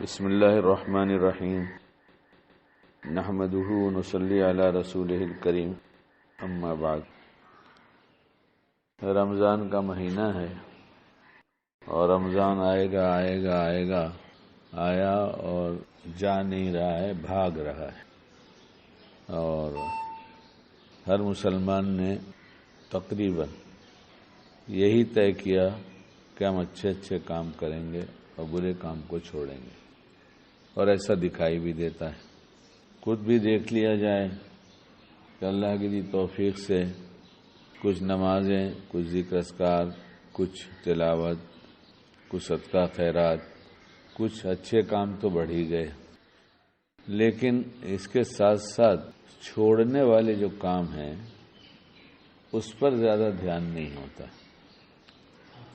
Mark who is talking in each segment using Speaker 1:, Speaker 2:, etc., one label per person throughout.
Speaker 1: بسم اللہ الرحمن الرحیم نحمدہ ونصلی علی رسولہ الکریم اما بعد۔ رمضان کا مہینہ ہے اور رمضان آئے گا آیا اور جا نہیں رہا ہے، بھاگ رہا ہے، اور ہر مسلمان نے تقریباً یہی طے کیا کہ ہم اچھے کام کریں گے اور برے کام کو چھوڑیں گے، اور ایسا دکھائی بھی دیتا ہے۔ خود بھی دیکھ لیا جائے کہ اللہ کی دی توفیق سے کچھ نمازیں، کچھ ذکر اذکار، کچھ تلاوت، کچھ صدقہ خیرات، کچھ اچھے کام تو بڑھ ہی گئے، لیکن اس کے ساتھ ساتھ چھوڑنے والے جو کام ہیں اس پر زیادہ دھیان نہیں ہوتا۔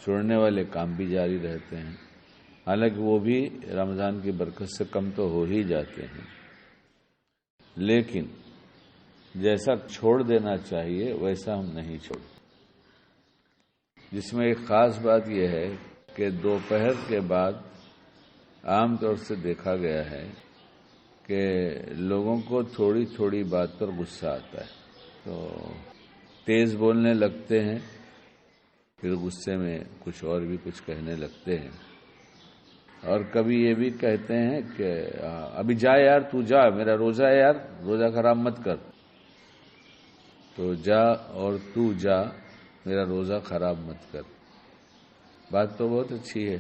Speaker 1: چھوڑنے والے کام بھی جاری رہتے ہیں، حالانکہ وہ بھی رمضان کی برکت سے کم تو ہو ہی جاتے ہیں، لیکن جیسا چھوڑ دینا چاہیے ویسا ہم نہیں چھوڑتے۔ جس میں ایک خاص بات یہ ہے کہ دوپہر کے بعد عام طور سے دیکھا گیا ہے کہ لوگوں کو تھوڑی بات پر غصہ آتا ہے، تو تیز بولنے لگتے ہیں، پھر غصے میں کچھ اور بھی کچھ کہنے لگتے ہیں، اور کبھی یہ بھی کہتے ہیں کہ ابھی جا یار، تو جا، میرا روزہ ہے یار، روزہ خراب مت کر۔ تو جا اور تو جا، میرا روزہ خراب مت کر۔ بات تو بہت اچھی ہے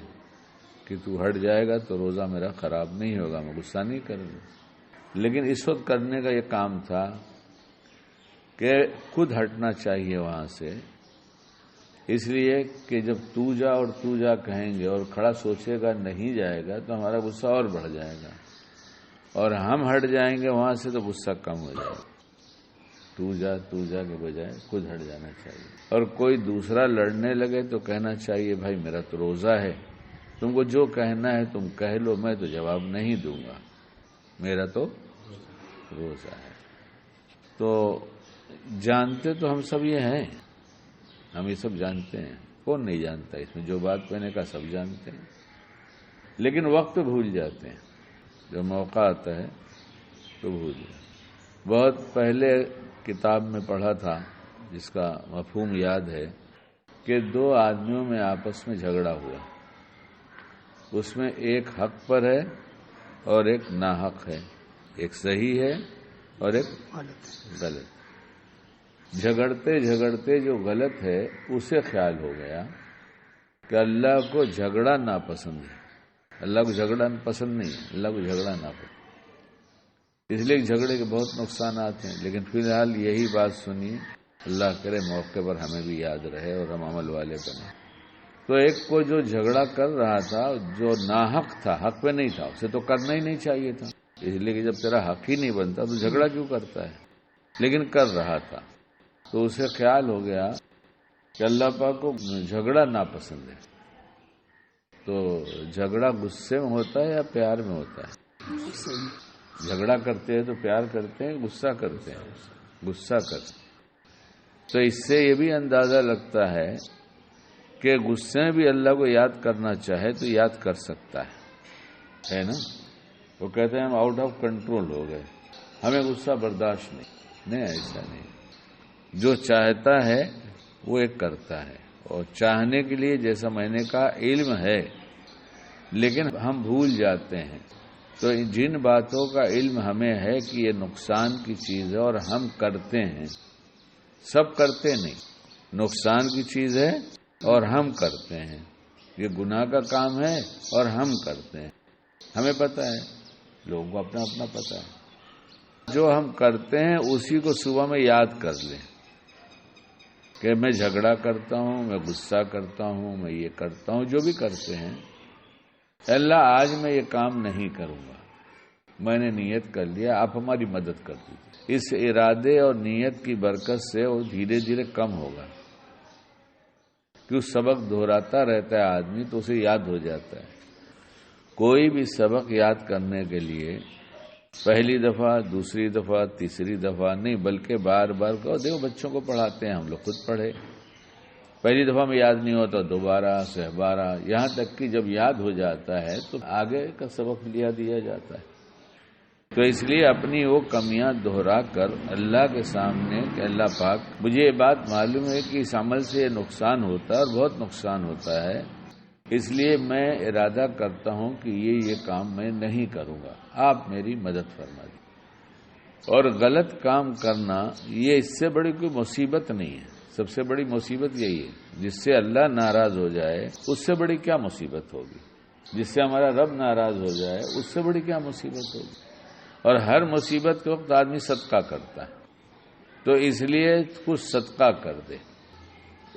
Speaker 1: کہ تو ہٹ جائے گا تو روزہ میرا خراب نہیں ہوگا، میں غصہ نہیں کروں گا، لیکن اس وقت کرنے کا یہ کام تھا کہ خود ہٹنا چاہیے وہاں سے، اس لیے کہ جب تو جا کہیں گے اور کھڑا سوچے گا نہیں جائے گا تو ہمارا غصہ اور بڑھ جائے گا، اور ہم ہٹ جائیں گے وہاں سے تو غصہ کم ہو جائے گا۔ تو جا کے بجائے خود ہٹ جانا چاہیے، اور کوئی دوسرا لڑنے لگے تو کہنا چاہیے بھائی میرا تو روزہ ہے، تم کو جو کہنا ہے تم کہہ لو، میں تو جواب نہیں دوں گا، میرا تو روزہ ہے۔ تو جانتے تو ہم سب یہ ہیں، ہم یہ سب جانتے ہیں، کون نہیں جانتا اس میں، جو بات کہنے کا سب جانتے ہیں، لیکن وقت بھول جاتے ہیں، جو موقع آتا ہے تو بھول جاتے ہیں۔ بہت پہلے کتاب میں پڑھا تھا، جس کا مفہوم یاد ہے، کہ دو آدمیوں میں آپس میں جھگڑا ہوا، اس میں ایک حق پر ہے اور ایک ناحق ہے، ایک صحیح ہے اور ایک غلط۔ جھگڑتے جو غلط ہے اسے خیال ہو گیا کہ اللہ کو جھگڑا ناپسند ہے، اللہ کو جھگڑا پسند نہیں ہے، اللہ کو جھگڑا ناپسند، اس لیے جھگڑے کے بہت نقصانات ہیں، لیکن فی الحال یہی بات سنی، اللہ کرے موقع پر ہمیں بھی یاد رہے اور ہم عمل والے بنے۔ تو ایک کو جو جھگڑا کر رہا تھا جو ناحق تھا، حق پہ نہیں تھا، اسے تو کرنا ہی نہیں چاہیے تھا، اس لیے کہ جب تیرا حق ہی نہیں بنتا تو جھگڑا کیوں کرتا ہے، لیکن کر رہا تھا، تو اسے خیال ہو گیا کہ اللہ پاک کو جھگڑا ناپسند ہے۔ تو جھگڑا غصے میں ہوتا ہے یا پیار میں ہوتا ہے؟ جھگڑا کرتے ہیں تو پیار کرتے ہیں، غصہ کرتے ہیں، غصہ کرتے ہیں۔ تو اس سے یہ بھی اندازہ لگتا ہے کہ غصے میں بھی اللہ کو یاد کرنا چاہے تو یاد کر سکتا ہے نا۔ وہ کہتے ہیں ہم آؤٹ آف کنٹرول ہو گئے، ہمیں غصہ برداشت نہیں، ایسا نہیں، جو چاہتا ہے وہ ایک کرتا ہے، اور چاہنے کے لیے جیسا میں نے کہا علم ہے، لیکن ہم بھول جاتے ہیں۔ تو جن باتوں کا علم ہمیں ہے کہ یہ نقصان کی چیز ہے اور ہم کرتے ہیں، سب کرتے نہیں، نقصان کی چیز ہے اور ہم کرتے ہیں، یہ گناہ کا کام ہے اور ہم کرتے ہیں، ہمیں پتہ ہے، لوگوں کو اپنا اپنا پتہ ہے، جو ہم کرتے ہیں اسی کو صبح میں یاد کر لیں کہ میں جھگڑا کرتا ہوں، میں غصہ کرتا ہوں، میں یہ کرتا ہوں، جو بھی کرتے ہیں، اللہ آج میں یہ کام نہیں کروں گا، میں نے نیت کر لیا، آپ ہماری مدد کر دیجیے۔ اس ارادے اور نیت کی برکت سے وہ دھیرے کم ہوگا، کہ اس سبق دہراتا رہتا ہے آدمی تو اسے یاد ہو جاتا ہے۔ کوئی بھی سبق یاد کرنے کے لیے پہلی دفعہ، دوسری دفعہ، تیسری دفعہ نہیں، بلکہ بار کہو، دیکھو بچوں کو پڑھاتے ہیں، ہم لوگ خود پڑھے، پہلی دفعہ میں یاد نہیں ہوتا، دوبارہ سے 12، یہاں تک کہ جب یاد ہو جاتا ہے تو آگے کا سبق لیا دیا جاتا ہے۔ تو اس لیے اپنی وہ کمیاں دہرا کر اللہ کے سامنے کہ اللہ پاک مجھے یہ بات معلوم ہے کہ اس عمل سے یہ نقصان ہوتا ہے اور بہت نقصان ہوتا ہے، اس لیے میں ارادہ کرتا ہوں کہ یہ کام میں نہیں کروں گا، آپ میری مدد فرما دیں۔ اور غلط کام کرنا یہ اس سے بڑی کوئی مصیبت نہیں ہے، سب سے بڑی مصیبت یہی ہے، جس سے اللہ ناراض ہو جائے اس سے بڑی کیا مصیبت ہوگی، جس سے ہمارا رب ناراض ہو جائے اس سے بڑی کیا مصیبت ہوگی۔ اور ہر مصیبت کے وقت آدمی صدقہ کرتا ہے، تو اس لیے کچھ صدقہ کر دے،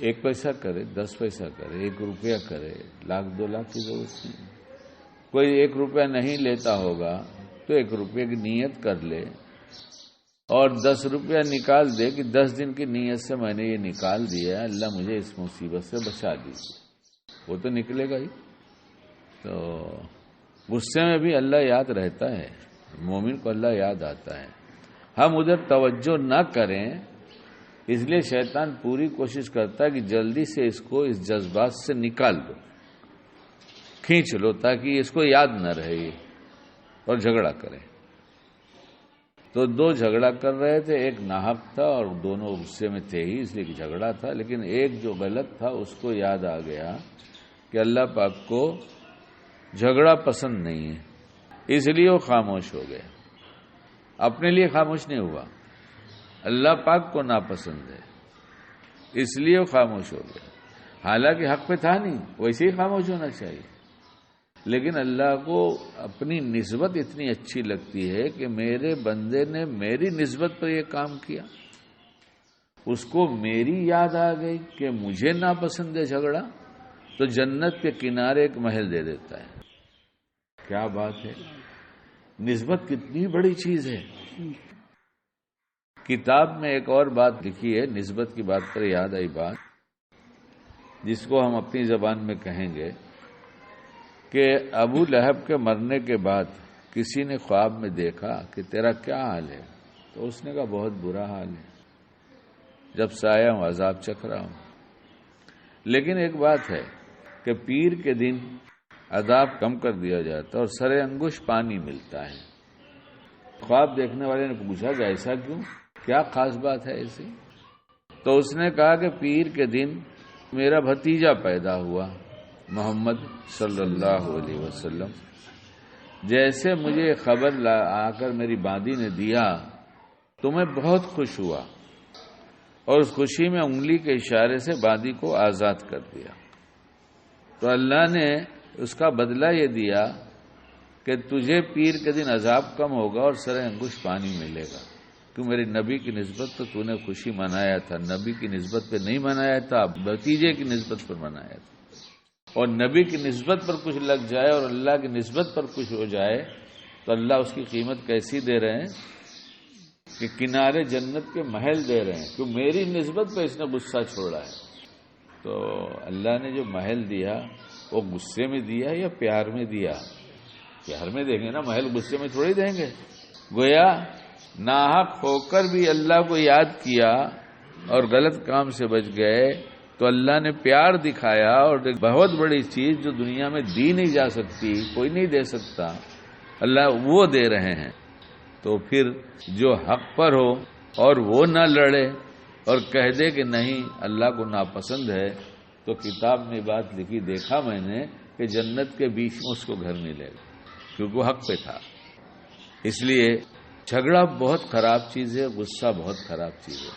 Speaker 1: 1 پیسہ کرے، 10 پیسہ کرے، 1 روپیہ کرے، 1 لاکھ 2 لاکھ کی ضرورت نہیں۔ کوئی 1 روپیہ نہیں لیتا ہوگا تو 1 روپیہ کی نیت کر لے اور 10 روپیہ نکال دے کہ 10 دن کی نیت سے میں نے یہ نکال دیا، اللہ مجھے اس مصیبت سے بچا دیجیے، وہ تو نکلے گا ہی۔ تو غصے میں بھی اللہ یاد رہتا ہے، مومن کو اللہ یاد آتا ہے۔ ہم ادھر توجہ نہ کریں، اس لیے شیطان پوری کوشش کرتا ہے کہ جلدی سے اس کو اس جذبات سے نکال دو، کھینچ لو تاکہ اس کو یاد نہ رہے اور جھگڑا کرے۔ تو 2 جھگڑا کر رہے تھے، ایک ناحق تھا اور دونوں غصے میں تھے ہی، اس لیے کہ جھگڑا تھا، لیکن ایک جو غلط تھا اس کو یاد آ گیا کہ اللہ پاک کو جھگڑا پسند نہیں ہے، اس لیے وہ خاموش ہو گیا۔ اپنے لیے خاموش نہیں ہوا، اللہ پاک کو ناپسند ہے اس لیے وہ خاموش ہو گیا، حالانکہ حق پہ تھا نہیں، ویسے ہی خاموش ہونا چاہیے، لیکن اللہ کو اپنی نسبت اتنی اچھی لگتی ہے کہ میرے بندے نے میری نسبت پر یہ کام کیا، اس کو میری یاد آ گئی کہ مجھے ناپسند ہے جھگڑا، تو جنت کے کنارے ایک محل دے دیتا ہے۔ کیا بات ہے، نسبت کتنی بڑی چیز ہے۔ کتاب میں ایک اور بات لکھی ہے، نسبت کی بات پر یاد آئی بات، جس کو ہم اپنی زبان میں کہیں گے کہ ابو لہب کے مرنے کے بعد کسی نے خواب میں دیکھا کہ تیرا کیا حال ہے، تو اس نے کہا بہت برا حال ہے، جب سے آیا ہوں عذاب چکھ رہا ہوں۔ لیکن ایک بات ہے کہ پیر کے دن عذاب کم کر دیا جاتا اور سر انگوش پانی ملتا ہے۔ خواب دیکھنے والے نے پوچھا کہ ایسا کیوں، کیا خاص بات ہے ایسی؟ تو اس نے کہا کہ پیر کے دن میرا بھتیجا پیدا ہوا محمد صلی اللہ علیہ وسلم، جیسے مجھے خبر آ کر میری باندی نے دیا تو میں بہت خوش ہوا اور اس خوشی میں انگلی کے اشارے سے باندی کو آزاد کر دیا۔ تو اللہ نے اس کا بدلہ یہ دیا کہ تجھے پیر کے دن عذاب کم ہوگا اور سر انگوش پانی ملے گا، کہ میرے نبی کی نسبت تو نے خوشی منایا تھا، نبی کی نسبت پہ نہیں منایا تھا، بھتیجے کی نسبت پر منایا تھا۔ اور نبی کی نسبت پر کچھ لگ جائے اور اللہ کی نسبت پر کچھ ہو جائے تو اللہ اس کی قیمت کیسی دے رہے ہیں کہ کنارے جنت کے محل دے رہے ہیں، کہ میری نسبت پہ اس نے غصہ چھوڑا ہے۔ تو اللہ نے جو محل دیا وہ غصے میں دیا یا پیار میں دیا؟ پیار میں دیں گے نا، محل غصے میں تھوڑی دیں گے۔ گویا ناحق ہو کر بھی اللہ کو یاد کیا اور غلط کام سے بچ گئے تو اللہ نے پیار دکھایا، اور ایک بہت بڑی چیز جو دنیا میں دی نہیں جا سکتی، کوئی نہیں دے سکتا، اللہ وہ دے رہے ہیں۔ تو پھر جو حق پر ہو اور وہ نہ لڑے اور کہہ دے کہ نہیں اللہ کو ناپسند ہے، تو کتاب میں بات لکھی، دیکھا میں نے کہ جنت کے بیچ میں اس کو گھر ملے گا، کیونکہ وہ حق پہ تھا۔ اس لیے جھگڑا بہت خراب چیز ہے، غصہ بہت خراب چیز ہے،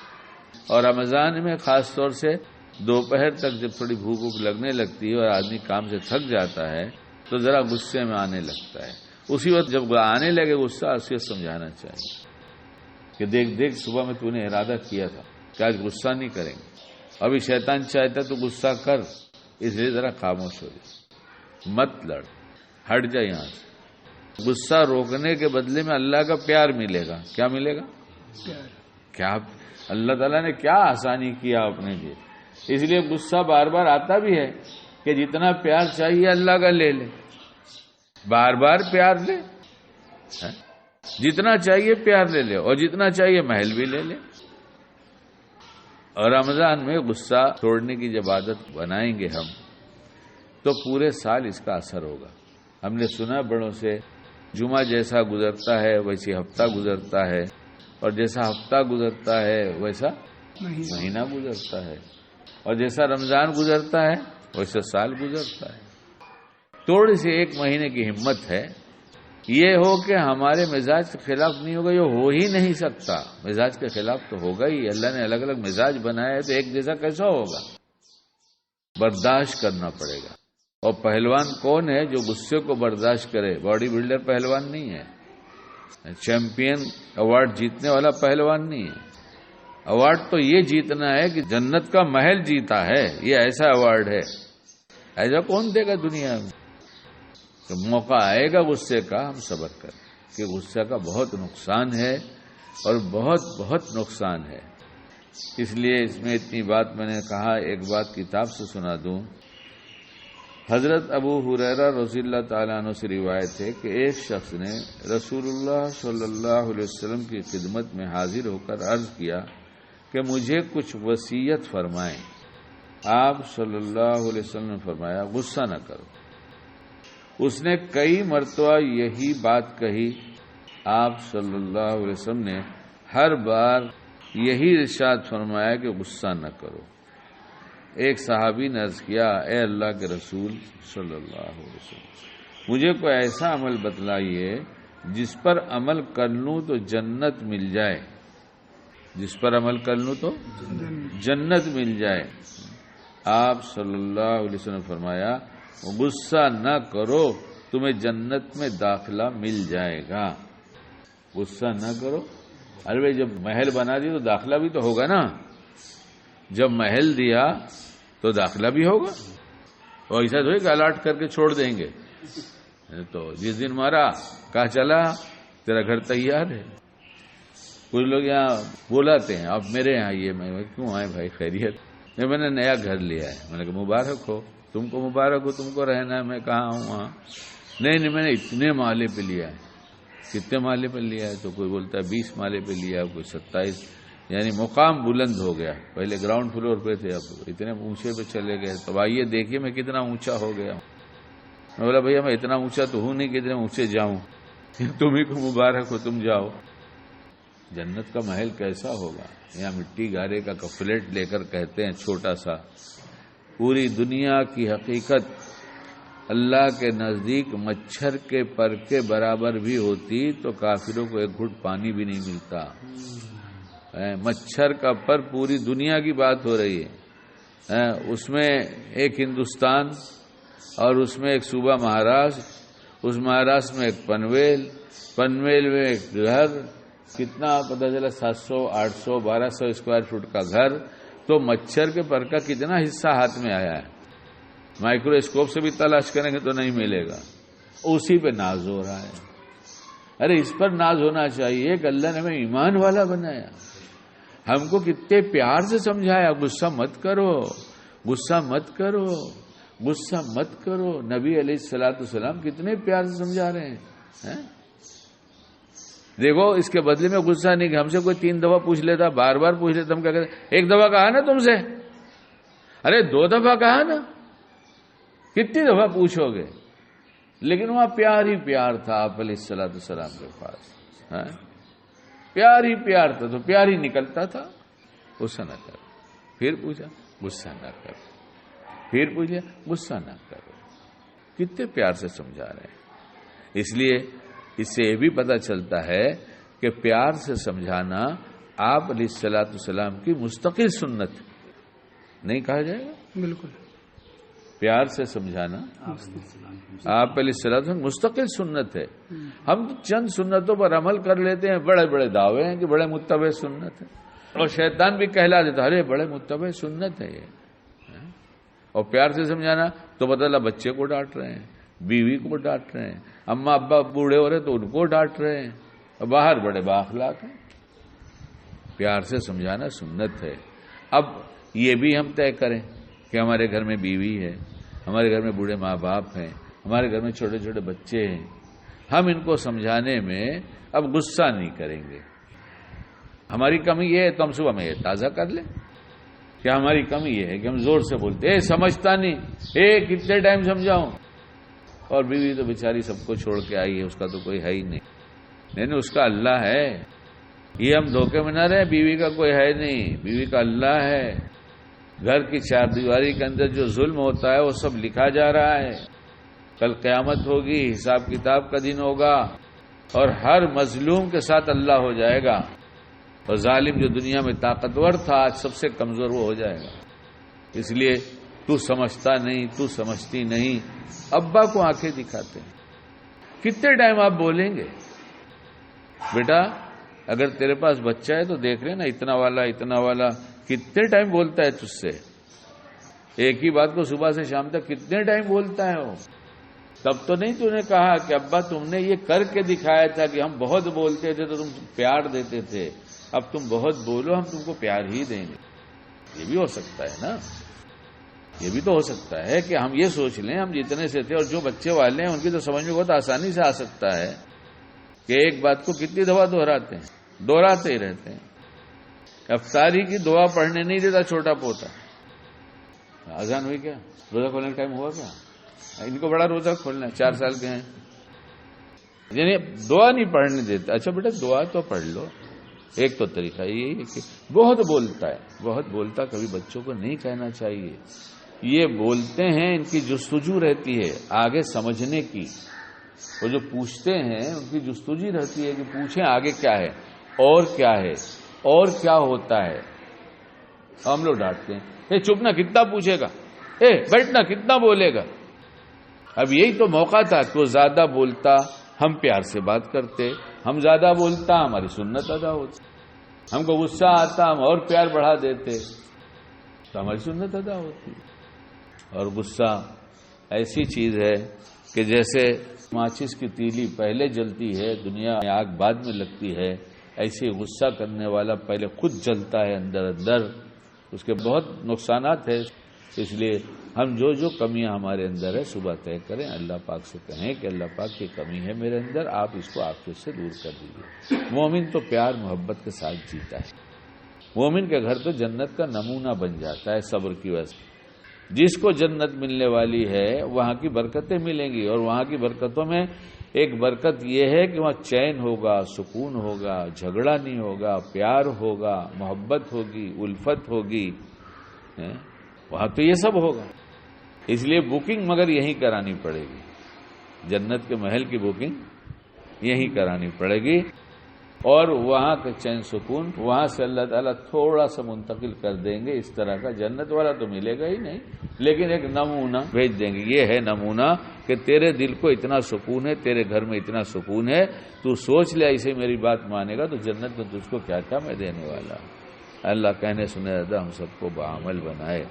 Speaker 1: اور رمضان میں خاص طور سے دوپہر تک جب تھوڑی بھوک ووک لگنے لگتی ہے اور آدمی کام سے تھک جاتا ہے تو ذرا غصے میں آنے لگتا ہے، اسی وقت جب آنے لگے غصہ اسے سمجھانا چاہیے کہ دیکھ صبح میں تو نے ارادہ کیا تھا کہ آج غصہ نہیں کریں گے، ابھی شیطان چاہتا تو غصہ کر، اس لیے ذرا خاموش ہو جائے، مت لڑ، ہٹ جا یہاں سے۔ غصہ روکنے کے بدلے میں اللہ کا پیار ملے گا۔ کیا ملے گا؟ کیا اللہ تعالیٰ نے کیا آسانی کیا اپنے لیے، اس لیے غصہ بار بار آتا بھی ہے کہ جتنا پیار چاہیے اللہ کا لے لے، بار بار پیار لے، جتنا چاہیے پیار لے لے، اور جتنا چاہیے محل بھی لے لے۔ اور رمضان میں غصہ چھوڑنے کی جب عادت بنائیں گے ہم تو پورے سال اس کا اثر ہوگا. ہم نے سنا بڑوں سے جمعہ جیسا گزرتا ہے ویسی ہفتہ گزرتا ہے، اور جیسا ہفتہ گزرتا ہے ویسا مہینہ گزرتا ہے، اور جیسا رمضان گزرتا ہے ویسا سال گزرتا ہے. تھوڑی سی ایک مہینے کی ہمت ہے، یہ ہو کہ ہمارے مزاج کے خلاف نہیں ہوگا. یہ ہو ہی نہیں سکتا، مزاج کے خلاف تو ہوگا ہی. اللہ نے الگ الگ مزاج بنایا ہے تو ایک جیسا کیسا ہوگا؟ برداشت کرنا پڑے گا. اور پہلوان کون ہے جو غصے کو برداشت کرے؟ باڈی بلڈر پہلوان نہیں ہے، چیمپئن ایوارڈ جیتنے والا پہلوان نہیں ہے. ایوارڈ تو یہ جیتنا ہے کہ جنت کا محل جیتا ہے، یہ ایسا ایوارڈ ہے. ایسا کون دے گا دنیا میں؟ تو موقع آئے گا غصے کا، ہم صبر کریں کہ غصے کا بہت نقصان ہے اور بہت بہت نقصان ہے. اس لیے اس میں اتنی بات میں نے کہا. ایک بات کتاب سے سنا دوں. حضرت ابو ہریرہ رضی اللہ تعالیٰ عنہ سے روایت ہے کہ ایک شخص نے رسول اللہ صلی اللہ علیہ وسلم کی خدمت میں حاضر ہو کر عرض کیا کہ مجھے کچھ وصیت فرمائیں. آپ صلی اللہ علیہ وسلم نے فرمایا غصہ نہ کرو. اس نے کئی مرتبہ یہی بات کہی. آپ صلی اللہ علیہ وسلم نے ہر بار یہی ارشاد فرمایا کہ غصہ نہ کرو. ایک صحابی نے عرض کیا اے اللہ کے رسول صلی اللہ علیہ وسلم، مجھے کوئی ایسا عمل بتلائیے جس پر عمل کر لوں تو جنت مل جائے. جس پر عمل کر لوں تو جنت مل جائے. آپ صلی اللہ علیہ وسلم نے فرمایا غصہ نہ کرو، تمہیں جنت میں داخلہ مل جائے گا. غصہ نہ کرو. ارے بھائی جب محل بنا دی تو داخلہ بھی تو ہوگا نا. جب محل دیا تو داخلہ بھی ہوگا. اور ایسا تو الاٹ کر کے چھوڑ دیں گے. تو جس دن مارا کہا چلا تیرا گھر تیار ہے. کچھ لوگ یہاں بلاتے ہیں آپ میرے یہاں یہ. میں کیوں آئے بھائی؟ خیریت؟ میں نے نیا گھر لیا ہے. میں نے کہا مبارک ہو. تم کو مبارک ہو، تم کو رہنا ہے. میں کہاں ہوں وہاں. نہیں میں نے اتنے مالے پہ لیا ہے. کتنے مالے پہ لیا ہے؟ تو کوئی بولتا ہے 20 مالے پہ لیا، کوئی 27. یعنی مقام بلند ہو گیا. پہلے گراؤنڈ فلور پہ تھے، اب اتنے اونچے پہ چلے گئے. تو آئیے دیکھیے میں کتنا اونچا ہو گیا ہوں. میں بولا بھیا میں اتنا اونچا تو ہوں نہیں کہ اتنے اونچے جاؤں. تمہیں کو مبارک ہو، تم جاؤ. جنت کا محل کیسا ہوگا؟ یہاں مٹی گارے کا فلیٹ لے کر کہتے ہیں چھوٹا سا. پوری دنیا کی حقیقت اللہ کے نزدیک مچھر کے پر کے برابر بھی ہوتی تو کافروں کو ایک گھٹ پانی بھی نہیں ملتا. مچھر کا پر پوری دنیا کی بات ہو رہی ہے. اس میں ایک ہندوستان اور اس میں ایک صوبہ مہاراشٹر، اس مہاراشٹر میں ایک پنویل میں ایک گھر. کتنا پتہ چلا 700 800 1200 اسکوائر فٹ کا گھر. تو مچھر کے پر کا کتنا حصہ ہاتھ میں آیا ہے؟ مائکروسکوپ سے بھی تلاش کریں گے تو نہیں ملے گا. اسی پہ ناز ہو رہا ہے. ارے اس پر ناز ہونا چاہیے کہ اللہ نے ہمیں ایمان والا بنایا. ہم کو کتنے پیار سے سمجھایا غصہ مت کرو، غصہ مت کرو، غصہ مت کرو. نبی علیہ الصلوۃ والسلام کتنے پیار سے سمجھا رہے ہیں. دیکھو اس کے بدلے میں غصہ نہیں کہ ہم سے کوئی 3 دفعہ پوچھ لیتا، بار بار پوچھ لیتا، ہم کیا کہتے؟ 1 دفعہ کہا نا تم سے. ارے 2 دفعہ کہا نا. کتنی دفعہ پوچھو گے؟ لیکن وہاں پیار ہی پیار تھا آپ علیہ الصلوۃ والسلام کے پاس. پیار ہی پیار تھا تو پیار ہی نکلتا تھا. غصہ نہ کرو. پھر پوچھا غصہ نہ کرو. پھر پوچھا غصہ نہ کرو. کتنے پیار سے سمجھا رہے ہیں. اس لیے اس سے یہ بھی پتہ چلتا ہے کہ پیار سے سمجھانا آپ علیہ الصلوۃ والسلام کی مستقل سنت نہیں کہا جائے گا.
Speaker 2: بالکل
Speaker 1: پیار سے سمجھانا آپ علیہ السلام مستقل سنت ہے. ہم چند سنتوں پر عمل کر لیتے ہیں، بڑے بڑے دعوے ہیں کہ بڑے متبع سنت ہے. اور شیطان بھی کہلا دیتا ارے بڑے متبع سنت ہے یہ. اور پیار سے سمجھانا تو پتہ چلا بچے کو ڈانٹ رہے ہیں، بیوی کو ڈانٹ رہے ہیں، اماں ابا بوڑھے ہو رہے تو ان کو ڈانٹ رہے ہیں، اور باہر بڑے بااخلاق ہیں. پیار سے سمجھانا سنت ہے. اب یہ بھی ہم طے کریں کہ ہمارے گھر میں بیوی ہے، ہمارے گھر میں بوڑھے ماں باپ ہیں، ہمارے گھر میں چھوٹے چھوٹے بچے ہیں. ہم ان کو سمجھانے میں اب غصہ نہیں کریں گے. ہماری کمی یہ ہے تو ہم صبح میں یہ تازہ کر لیں. کہ ہماری کمی یہ ہے کہ ہم زور سے بولتے سمجھتا نہیں، کتنے ٹائم سمجھاؤں، اور بیوی تو بیچاری سب کو چھوڑ کے آئی ہے، اس کا تو کوئی ہے ہی نہیں، اس کا اللہ ہے۔ یہ ہم دھوکے میں نہ رہے، بیوی کا کوئی ہے نہیں، بیوی کا اللہ ہے۔ گھر کی چار دیواری کے اندر جو ظلم ہوتا ہے وہ سب لکھا جا رہا ہے۔ کل قیامت ہوگی، حساب کتاب کا دن ہوگا، اور ہر مظلوم کے ساتھ اللہ ہو جائے گا، اور ظالم جو دنیا میں طاقتور تھا آج سب سے کمزور وہ ہو جائے گا۔ اس لیے تو سمجھتا نہیں، تو سمجھتی نہیں، ابا کو آنکھیں دکھاتے ہیں۔ کتنے ٹائم آپ بولیں گے؟ بیٹا اگر تیرے پاس بچہ ہے تو دیکھ رہے نا، اتنا والا کتنے ٹائم بولتا ہے تجھ سے، ایک ہی بات کو صبح سے شام تک کتنے ٹائم بولتا ہے وہ۔ تب تو نہیں تو نے کہا کہ ابا تم نے یہ کر کے دکھایا تھا کہ ہم بہت بولتے تھے تو تم پیار دیتے تھے، اب تم بہت بولو ہم تم کو پیار ہی دیں گے۔ یہ بھی ہو سکتا ہے نا، یہ بھی تو ہو سکتا ہے کہ ہم یہ سوچ لیں ہم جتنے سے تھے، اور جو بچے والے ہیں ان کی تو سمجھ میں بہت آسانی سے آ سکتا ہے کہ ایک بات کو کتنی دفعہ دہراتے ہی رہتے ہیں۔ افطاری کی دعا پڑھنے نہیں دیتا چھوٹا پوتا۔ اذان ہوئی کیا؟ روزہ کھولنے کا ٹائم ہوا کیا؟ ان کو بڑا روزہ کھولنا ہے، 4 سال کے ہیں، یعنی دعا نہیں پڑھنے دیتا۔ اچھا بیٹا دعا تو پڑھ لو، ایک تو طریقہ یہ ہے کہ بہت بولتا کبھی بچوں کو نہیں کہنا چاہیے۔ یہ بولتے ہیں، ان کی جستجو رہتی ہے آگے سمجھنے کی، وہ جو پوچھتے ہیں ان کی جستجو رہتی ہے کہ پوچھیں آگے کیا ہے اور کیا ہے اور کیا ہوتا ہے۔ ہم لوگ ڈانٹتے ہیں، چپ نا کتنا پوچھے گا، بیٹھنا کتنا بولے گا۔ اب یہی تو موقع تھا کہ وہ زیادہ بولتا، ہم پیار سے بات کرتے، ہم زیادہ بولتا ہماری سنت ادا ہوتی، ہم کو غصہ آتا ہم اور پیار بڑھا دیتے تو ہماری سنت ادا ہوتی۔ اور غصہ ایسی چیز ہے کہ جیسے ماچس کی تیلی پہلے جلتی ہے، دنیا میں آگ بعد میں لگتی ہے، ایسے غصہ کرنے والا پہلے خود جلتا ہے اندر، اس کے بہت نقصانات ہیں۔ اس لیے ہم جو کمیاں ہمارے اندر ہے صبح طے کریں، اللہ پاک سے کہیں کہ اللہ پاک کی کمی ہے میرے اندر، آپ اس کو عافیت سے دور کر دیجیے۔ مومن تو پیار محبت کے ساتھ جیتا ہے، مومن کے گھر تو جنت کا نمونہ بن جاتا ہے صبر کی وجہ سے۔ جس کو جنت ملنے والی ہے وہاں کی برکتیں ملیں گی، اور وہاں کی برکتوں میں ایک برکت یہ ہے کہ وہاں چین ہوگا، سکون ہوگا، جھگڑا نہیں ہوگا، پیار ہوگا، محبت ہوگی، الفت ہوگی، وہاں تو یہ سب ہوگا۔ اس لیے بکنگ مگر یہیں کرانی پڑے گی، جنت کے محل کی بکنگ یہیں کرانی پڑے گی، اور وہاں کا چین سکون وہاں سے اللہ تعالیٰ تھوڑا سا منتقل کر دیں گے۔ اس طرح کا جنت والا تو ملے گا ہی نہیں، لیکن ایک نمونہ بھیج دیں گے، یہ ہے نمونہ کہ تیرے دل کو اتنا سکون ہے، تیرے گھر میں اتنا سکون ہے، تو سوچ لے ایسے میری بات مانے گا تو جنت میں تجھ کو کیا کیا میں دینے والا۔ اللہ کہنے سنے زیادہ ہم سب کو بعمل بنائے۔